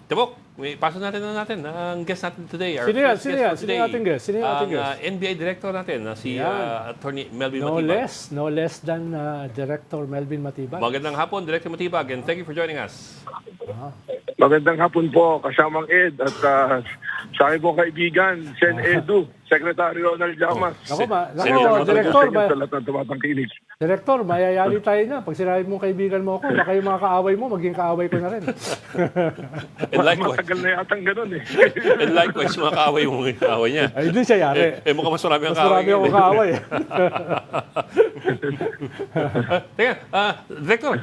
Tibok, may paso natin ang guest natin today. Our Sino yan? first Sino guest yan? for Sino today, yung ating guest? Sino yung ating guest? NBI director natin, si Yan. Attorney Melvin No Matibag. less than Director Melvin Matibag. Magandang hapon, Director Matibag, and thank you for joining us. Magandang hapon po, kasamang Ed at sa aking pong kaibigan, Sen Edu, Secretary Ronald Llamas. Director, Sa lahat ng tumatangkilik. Director, mayayali tayo na. Pag sinabi mong kaibigan mo ako, baka yung mga kaaway mo, maging kaaway ko na rin. And likewise, Matagal na yatang ganun eh. and likewise, mga kaaway mo, mga kaaway niya. Ay, hindi siya yari. Mukhang mas marami ang Mas kaaway. marami akong ngayon. kaaway. Teka, Director,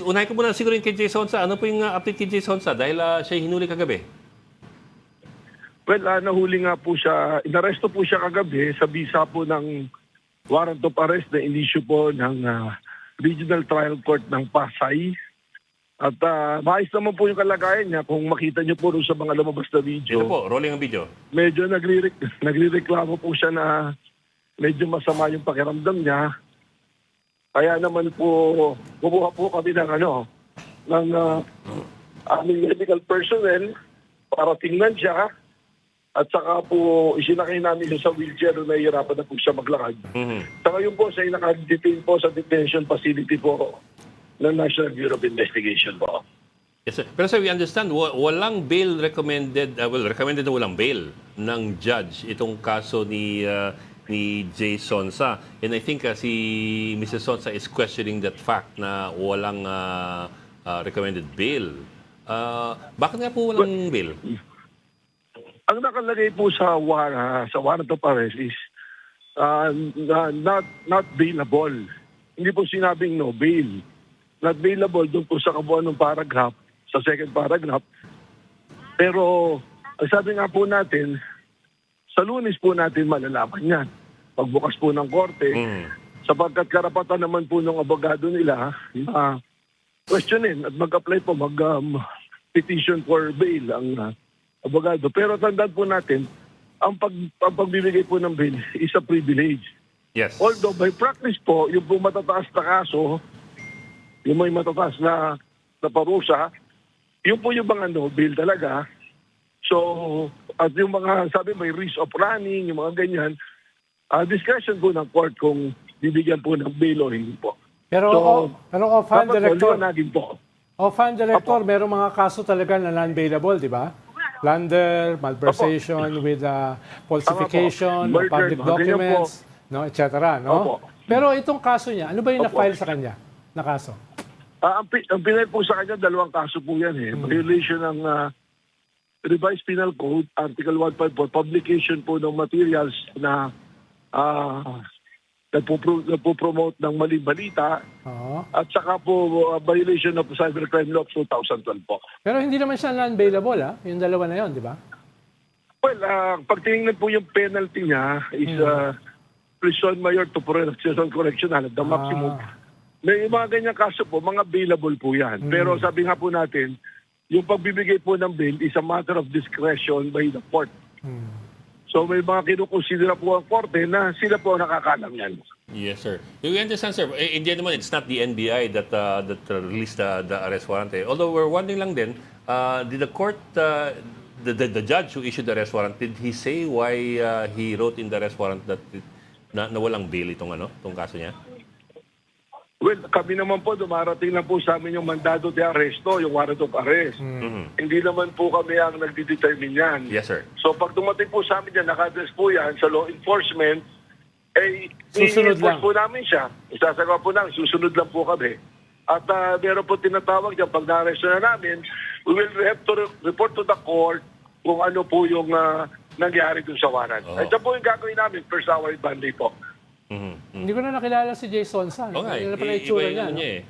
unahin ko muna siguro yung kay Jay Sonsa. Ano po yung update kay Jay Sonsa? Dahil siya hinuli kagabi. Well, nahuli nga po siya, inaresto po siya kagabi sa bisa po ng warrant of arrest na inisyu po ng Regional Trial Court ng Pasay. At maayos naman po yung kalagayan niya kung makita niyo po sa mga lumabas na video. Ito po, rolling ang video. Medyo nagre-reklamo po siya na medyo masama yung pakiramdam niya. Kaya naman po, kumuha po kami ng aming medical personnel para tingnan siya. At saka po, isinakay namin siya sa wheelchair na nahihirapan na po siya maglakad. Sa ngayon po, siya ay naka-detain po sa detention facility po ng National Bureau of Investigation po. Yes, sir. Pero sir, we understand, walang bail recommended, recommended na walang bail ng judge itong kaso ni Jay Sonsa. And I think si Mrs. Sonsa is questioning that fact na walang recommended bail. Bakit nga po walang bail? Ang nakalagay po sa warrant of arrest is not bailable. Hindi po sinabing no bail. Not bailable doon po sa kabuuan ng paragraph, sa second paragraph. Pero ang sabi nga po natin, sa Lunes po natin malalaman yan. Pagbukas po ng korte, sapagkat karapatan naman po ng abogado nila na questionin at mag-apply po, mag-petition for bail ang abogado. Pero tandaan po natin, ang pagbibigay po ng bail is a privilege. Yes. Although by practice po, yung po matataas na kaso, yung may matataas na parusa, yun po yung mga bail talaga. So, at yung mga, sabi may risk of running, yung mga ganyan, discretion po ng court kung bibigyan po ng bail o hindi po. Pero offhand, Director, offhand, Director, Opo. merong mga kaso talaga na non-bailable, di ba? Plunder, malversation with falsification of Murder, public mga ganyan documents, no, etc. No? Opo. Pero itong kaso niya, ano ba yung Opo. na-file sa kanya na kaso? Ang pinay po sa kanya, 2 kaso po yan eh. Violation ng Revised Penal Code, Article 154, publication po ng materials na nagpo-promote ng maling balita, Oo. at saka po violation of Cybercrime Law of 2012 po. Pero hindi naman siya non-bailable, ha? Yung dalawa na yon, di ba? Well, pag tinignan po yung penalty niya is prison mayor to prison correctional, the maximum. May mga ganyang kaso po, mga bailable po yan. Pero sabi nga po natin, yung pagbibigay po ng bail is a matter of discretion by the court. So may mga kinukonsidera po ang korte na sila po ang nakakalam yan. Yes, sir. We understand, sir. In the end naman, it's not the NBI that released the arrest warrant. Although we're wondering lang din, did the court, the judge who issued the arrest warrant, did he say why he wrote in the arrest warrant that na walang bail itong kaso niya? Well, kami naman po, dumarating lang po sa amin yung mandado de arresto, yung warrant of arrest. Hindi naman po kami ang nagdidetermine yan. Yes, sir. So pag dumating po sa amin yan, naka-address po yan sa law enforcement, Susunod i-enforce lang. po namin siya. Isasagawa po namin, susunod lang po kami. At meron po tinatawag dyan, pag na-arresto na namin, we will have to report to the court kung ano po yung nangyari dun sa warrant. Oo. Ito po yung gagawin namin, first hour Monday po. Hindi ko na nakilala si Jay Sonsa. Oo nga, Hindi na pala itsura niya. ano no? niya eh.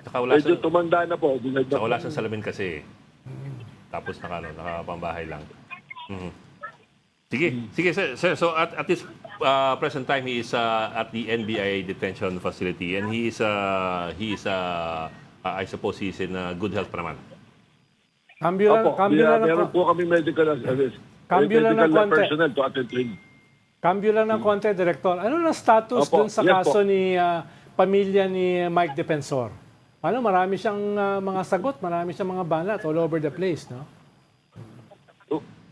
Saka Medyo tumanda na po. wala siyang salamin kasi. Tapos nakapambahay lang. Sige, sir. So at this present time, he is at the NBI detention facility, and he is I suppose he's in good health pa naman. Cambio lang Meron po kami medical Cambio lang ng konti. personnel to attend to him. Cambio lang ng konti, Director. Ano na status Opo, dun sa yes kaso po. ni pamilya ni Mike Defensor? marami siyang mga sagot, marami siyang mga banat all over the place, no?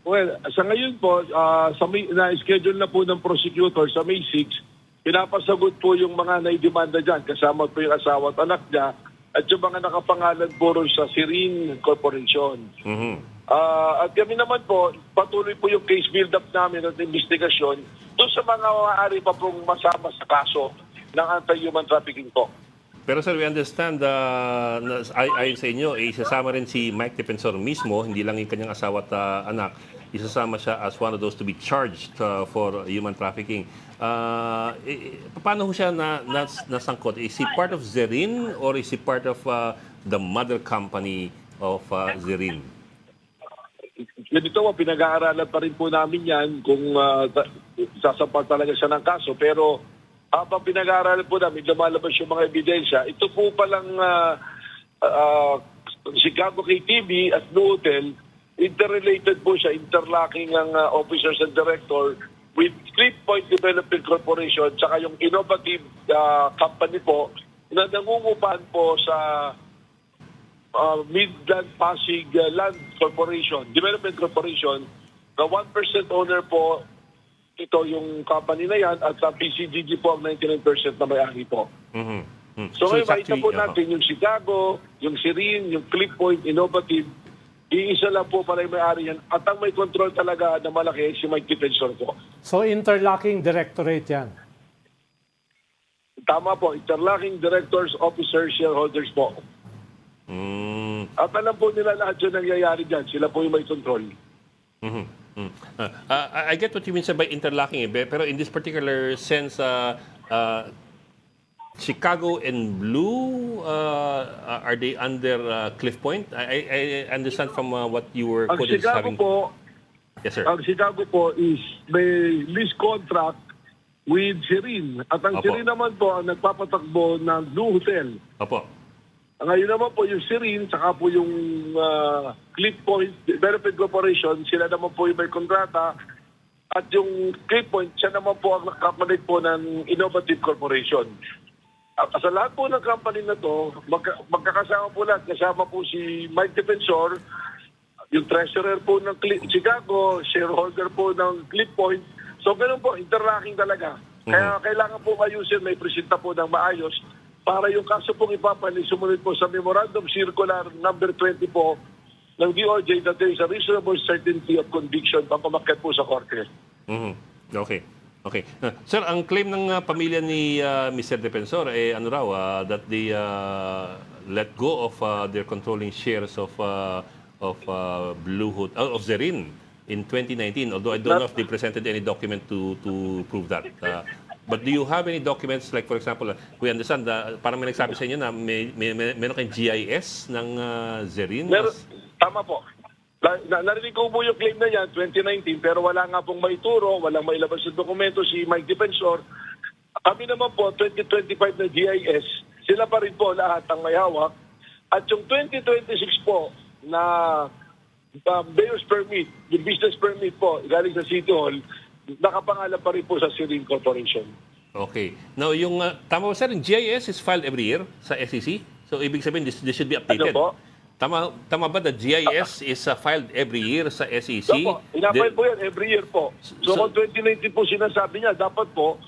Well, sa ngayon po, na-schedule na po ng prosecutor sa May 6, pinapasagot po yung mga naidemanda dyan, kasama po yung asawa at anak niya, at yung mga nakapangalan po ron sa Sirin Corporation. At kami naman po, patuloy po yung case build-up namin at investigasyon doon sa mga maaari pa pong masama sa kaso ng anti-human trafficking po. Pero sir, we understand ayon sa inyo, isasama rin si Mike Defensor mismo, hindi lang yung kanyang asawa at anak, isasama siya as one of those to be charged for human trafficking. Paano ho siya nasangkot? Is he part of Zerin or is he part of the mother company of Zerin? Ganito po, pinag-aaralan pa rin po namin yan kung sasampal talaga siya ng kaso. Pero habang pinag-aaralan po namin, lumalabas yung mga ebidensya. Ito po palang Chicago KTV at Blue Hotel, interrelated po siya, interlocking ang officers and director with Cliff Point Development Corporation tsaka yung innovative company po na nangungupahan po sa Midland Pasig Land Corporation, Development Corporation, na 1% owner po ito yung company na yan at sa PCGG po ang 99% na may-ari po. So ngayon, makita po natin yung Chicago, yung Sirin, yung Cliff Point, Innovative, iisa lang po para yung may-ari yan at ang may control talaga na malaki si Mike Defensor po. So interlocking directorate yan? Tama po, interlocking directors, officers, shareholders po. At alam po nila lahat yung nangyayari dyan. Sila po yung may control. I get what you mean by interlocking, pero in this particular sense, Chicago and Blue, are they under Cliff Point? I understand from what you were Ang quoted as Chicago having... po, Yes, sir. ang Chicago po is may lease contract with Sirin. At ang Opo. Sirin naman po ang nagpapatakbo ng Blue Hotel. Opo. Ngayon naman po yung Sirin, saka po yung Cliff Point Development Corporation, sila naman po yung may kontrata. At yung Cliff Point, siya naman po ang nakapalit po ng Innovative Corporation. At sa lahat po ng company na to, magkakasama po lahat. Kasama po si Mike Defensor, yung treasurer po ng Chicago, shareholder po ng Cliff Point. So ganun po, interlocking talaga. Kaya kailangan po ayusin, may presenta po ng maayos para yung kaso pong ipapanin, sumunod po sa Memorandum Circular number 20 po ng DOJ that there is a reasonable certainty of conviction pag umakyat po sa korte. Okay. Sir, ang claim ng pamilya ni Mr. Defensor ano raw, that they let go of their controlling shares of Blue Hotel, of Zerin in 2019, although I don't know if they presented any document to prove that. But do you have any documents, like for example, we understand, parang may nagsabi sa inyo na meron kayong GIS ng Zerin? Tama po. Narinig ko po yung claim na yan, 2019, pero wala nga pong maituro, walang mailabas sa dokumento si Mike Defensor. Kami naman po, 2025 na GIS, sila pa rin po lahat ang may hawak. At yung 2026 po na Mayor's Permit, yung business permit po, galing sa City Hall, nakapangalan pa rin po sa Sirin Corporation. Okay. Now, yung, tama ba sir, yung GIS is filed every year sa SEC? So, ibig sabihin, this should be updated. Ano po? Tama ba the GIS is filed every year sa SEC? So po, ina-file po yan every year po. So kung 2019 po sinasabi niya, dapat po,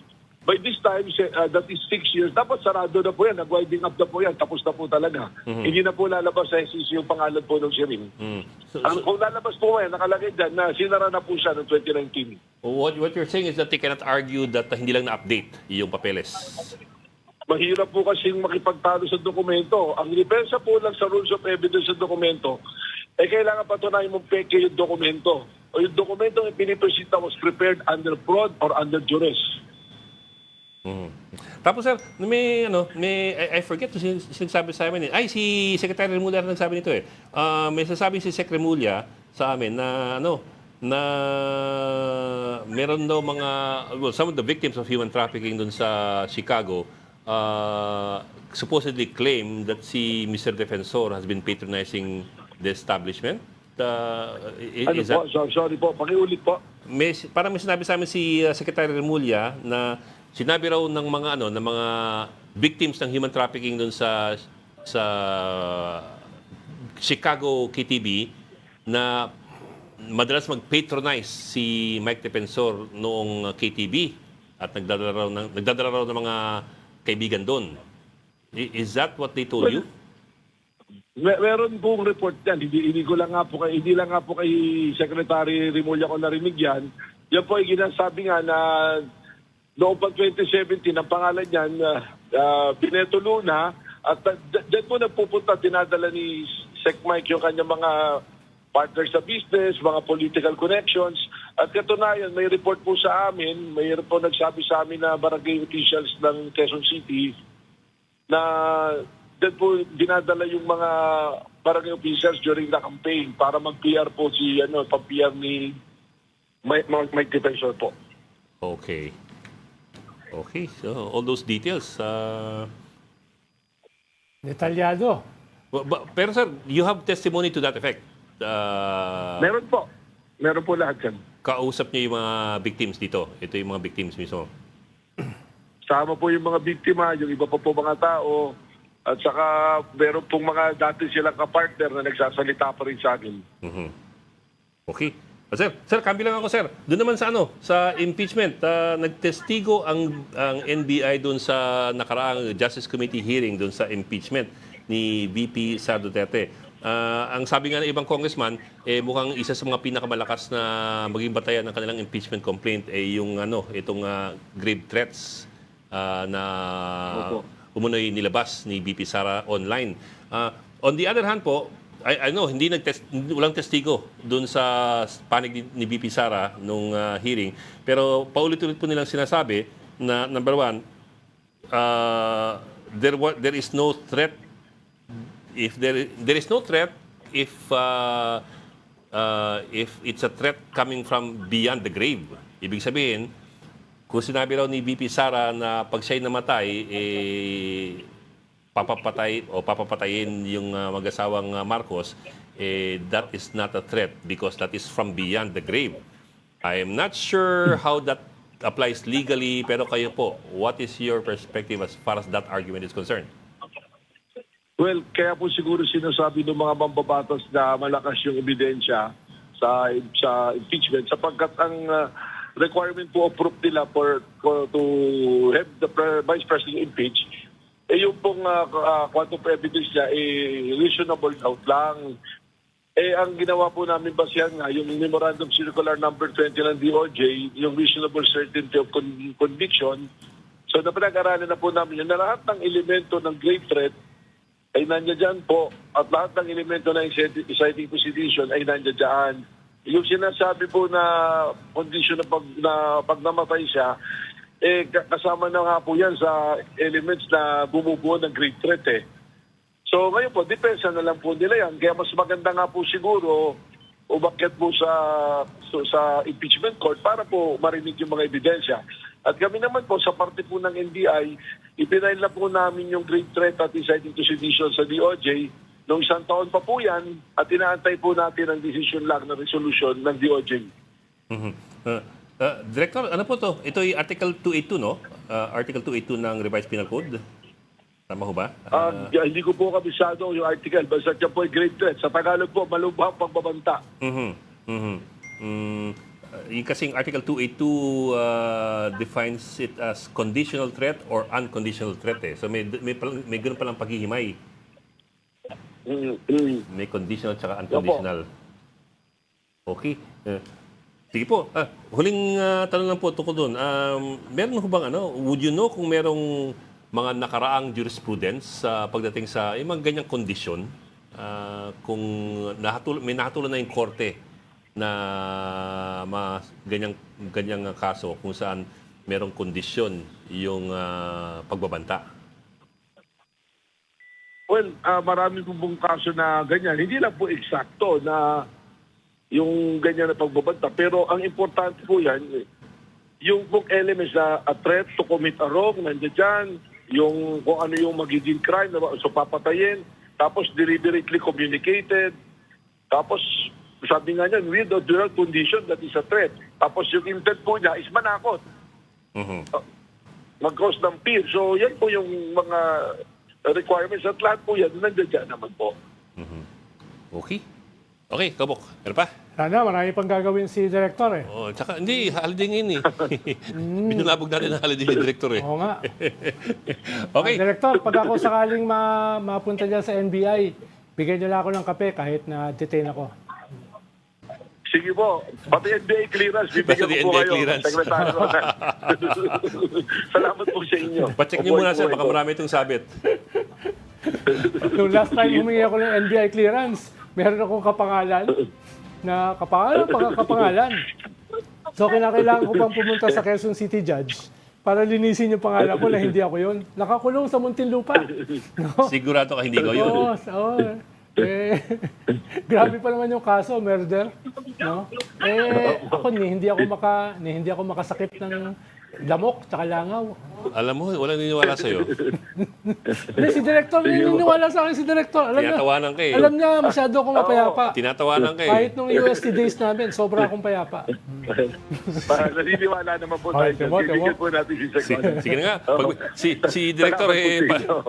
by this time, that is 6 years, dapat sarado na po yan, nag-winding up na po yan, tapos na po talaga. Hindi na po lalabas sa SEC yung pangalan po ng Sirin. Kung lalabas po yan, nakalagay dyan na sinara na po siya noong 2019. What you're saying is that they cannot argue that hindi lang na-update yung papeles. Mahirap po kasing makipagtalo sa dokumento. Ang depensa po lang sa rules of evidence sa dokumento, kailangan patunayan mong peke yung dokumento. O yung dokumento na pinipresenta was prepared under fraud or under duress. Tapos sir, I forget to sinasabi sa amin. Si Secretary Remulla na nagsabi nito eh. May sasabi si Sec Remulla sa amin na na meron daw mga, some of the victims of human trafficking dun sa Chicago supposedly claim that si Mr. Defensor has been patronizing the establishment. Is that, Sorry po, pakiulit po. parang may sinabi sa amin si Secretary Remulla na sinabi raw ng mga ng mga victims ng human trafficking doon sa sa Chicago KTV na madalas mag-patronize si Mike Defensor noong KTV at nagdadala raw ng mga kaibigan doon. Is that what they told you? Meron pong report yan. Hindi lang nga po kay Secretary Remulla ko narinig yan. Yan po ay ginasabi nga na noong pag 2017, ang pangalan niyan, Pineto Luna, at dyan po nagpupunta, dinadala ni Sec Mike yung kanyang mga partners sa business, mga political connections. At katunayan, may report po sa amin, mayroon po nagsabi sa amin na barangay officials ng Quezon City na dyan po dinadala yung mga barangay officials during the campaign para mag-PR po si, pag-PR ni Mike Defensor po. Okay. Okay, so all those details. Detalyado. Pero sir, you have testimony to that effect. Meron po lahat yan. Kausap niyo yung mga victims dito. Ito yung mga victims mismo. Sama po yung mga biktima, yung iba pa po mga tao, at saka meron pong mga dati silang kapartner na nagsasalita pa rin sa akin. Mhm. Okay. Sir, kambi lang ako, sir. Doon naman sa impeachment, nagtestigo ang NBI doon sa nakaraang Justice Committee hearing doon sa impeachment ni VP Sara Duterte. Ang sabi nga ng ibang congressman, mukhang isa sa mga pinakamalakas na maging batayan ng kanilang impeachment complaint yung itong grave threats na umunoy nilabas ni VP Sara online. On the other hand po, walang testigo doon sa panig ni VP Sara nung hearing. Pero paulit-ulit po nilang sinasabi na number one, there is no threat. If there is no threat, if it's a threat coming from beyond the grave, ibig sabihin, kung sinabi raw ni VP Sara na pag siya'y namatay, papapatayin yung mag-asawang Marcos, that is not a threat because that is from beyond the grave. I am not sure how that applies legally, pero kayo po, what is your perspective as far as that argument is concerned? Well, kaya po siguro sinasabi ng mga mambabatas na malakas yung ebidensya sa impeachment sapagkat ang requirement po of proof nila to have the Vice President impeached, yung pong quantum of evidence niya, reasonable doubt lang. Ang ginawa po namin basihan nga, yung Memorandum Circular number 20 ng DOJ, yung reasonable certainty of conviction. So, napinag-aralan na po namin yun na lahat ng elemento ng grave threat ay nandiyan dyan po at lahat ng elemento ng inciting to sedition ay nandiyan dyan. Yung sinasabi po na condition na pag namatay siya, kasama na nga po yan sa elements na bumubuo ng grave threat So ngayon po, depensa na lang po nila yan. Kaya mas maganda nga po siguro umakyat po sa impeachment court para po marinig yung mga ebidensya. At kami naman po sa parte po ng NBI, ipinail na po namin yung grave threat at inciting to sedition sa DOJ. Noong isang taon pa po yan at inaantay po natin ang decision lang na resolution ng DOJ. Mhm. Director, ano po to? Ito ay Article 282, no? Article 282 ng Revised Penal Code. Tama ho ba? Hindi ko po kabisado yung article. Basta siya po ay grave threat. Sa Tagalog po, malubhang pagbabanta. Yung kasing Article 282 defines it as conditional threat or unconditional threat. So may ganoon palang paghihimay. May conditional at saka unconditional. Okay. Sige po. Huling tanong lang po tungkol doon. Meron ho bang would you know kung merong mga nakaraang jurisprudence pagdating sa mga ganyang kondisyon? Kung may nakatulan na yung korte na ganyang kaso kung saan merong kondisyon yung pagbabanta? Well, marami pong kaso na ganyan. Hindi lang po eksakto na yung ganyan na pagbabanta. Pero ang importante po yan, yung pong elements na a threat to commit a wrong, nandiyan dyan, yung kung ano yung magiging crime, so papatayin, tapos deliberately communicated, tapos sabi nga niyan, with the dual condition that is a threat. Tapos yung intent po niya is manakot. Mag-cause ng fear. So yan po yung mga requirements at lahat po yan, nandiyan dyan naman po. Okay. Okay, Kabok. Ano pa? Sana, marami pang gagawin si Director eh. Oh, tsaka, hindi, holiday ngayon eh. Binulabog natin ang holiday ni Director eh. Oo nga. Okay. Director, pag ako sakaling mapunta dyan sa NBI, bigyan niyo lang ako ng kape kahit na detain ako. Sige po, pati NBI clearance, bibigyan Basta ko po NBI kayo. clearance. Secretary Ronan. Salamat po sa inyo. Pacheck niyo muna sir, baka marami itong sabit. Nung last time humingi ako ng NBI clearance, meron akong kapangalan na kapangalan. So kinakailangan ko pang pumunta sa Quezon City Judge para linisin yung pangalan ko na hindi ako yun. Nakakulong sa Muntinlupa. No? Sigurado ka hindi ko yun. Oo. Grabe pa naman yung kaso, murder. No? Ako hindi ako makasakit ng lamok tsaka langaw. Alam mo, walang niniwala sa'yo. Hindi, si Director, naniniwala sa akin si Director. Tinatawanan ka eh. Alam niya, masyado akong mapayapa. Tinatawanan ka eh. Kahit nung UST days namin, sobra akong payapa. Naniniwala naman po tayo. Okay, timo. Bibigyan po natin si Secretary. Sige na nga. Si Director,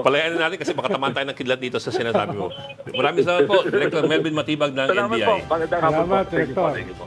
palayan na natin kasi baka tamaan tayo ng kidlat dito sa sinasabi mo. Maraming salamat po, Director Melvin Matibag ng Salamat NBI. po. Magandang hapon po. Salamat, Thank you po. Director. Thank you po.